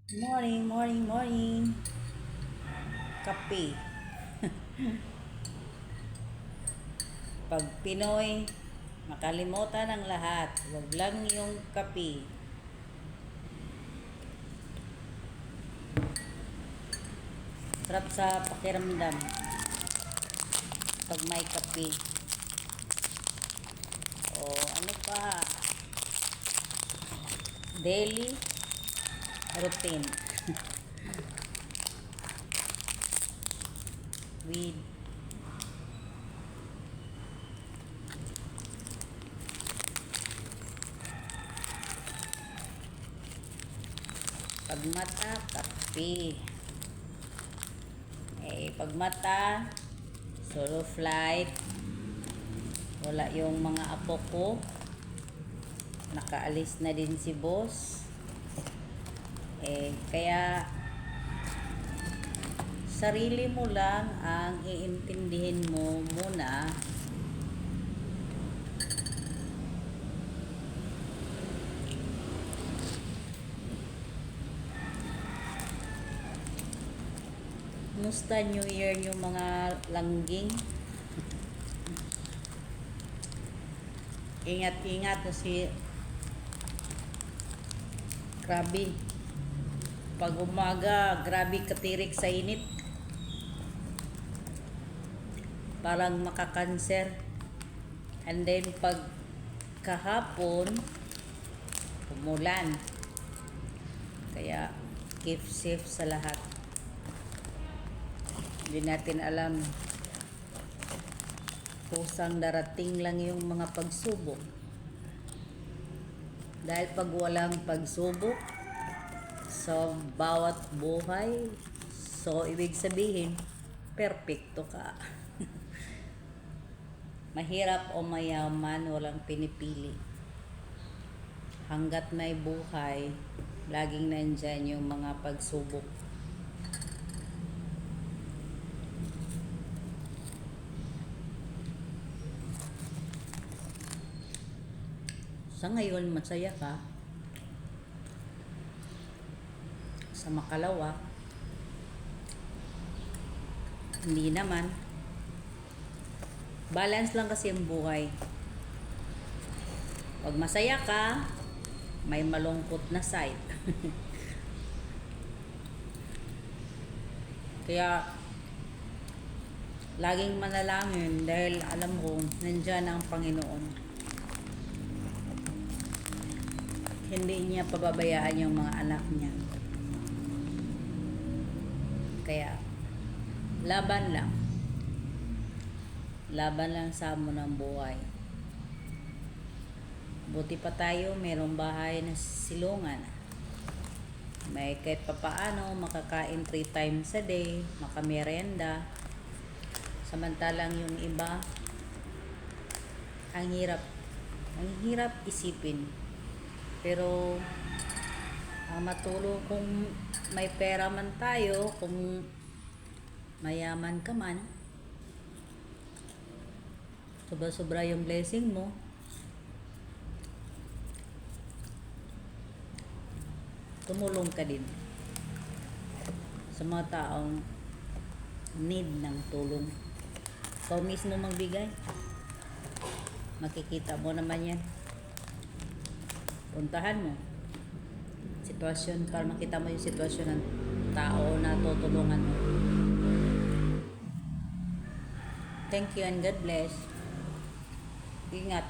Morning, morning, morning. Kape. Pag Pinoy, makalimutan ang lahat. Huwag lang yung kape. Sarap sa pakiramdam pag may kape. O ano pa, daily routine. With pagmata, kape. Pagmata, solo flight. Wala yung mga apo ko. Nakaalis na din si boss. Kaya sarili mo lang ang iintindihin mo muna. Musta New Year yung mga langging? Ingat-ingat kasi grabe. Pag umaga, grabe katirik sa init. Parang makakanser. And then pag kahapon, umulan. Kaya keep safe sa lahat. Hindi natin alam kusang darating lang yung mga pagsubok. Dahil pag walang pagsubok sa bawat buhay, so ibig sabihin, perpekto ka. Mahirap o mayaman, walang pinipili. Hanggat may buhay, laging nandyan yung mga pagsubok. Sa ngayon, masaya ka. Sa makalawa, hindi naman. Balance lang kasi ang buhay. Pag masaya ka, may malungkot na side. Kaya, laging manalangin dahil alam ko, nandyan ang Panginoon. Hindi niya pababayaan yung mga anak niya. Kaya, laban lang. Laban lang sa hamon ng buhay. Buti pa tayo, merong bahay na silungan. May kahit papaano, makakain 3 times a day, makamerenda. Samantalang yung iba, ang hirap isipin. Pero ang matulog kung may pera man tayo, kung mayaman ka man, sobra-sobra yung blessing mo, tumulong ka din sa mga taong need ng tulong. Ikaw mismo magbigay, makikita mo naman yan. Puntahan mo sitwasyon para makita mo yung sitwasyon ng tao na tutulungan mo. Thank you and God bless. Ingat.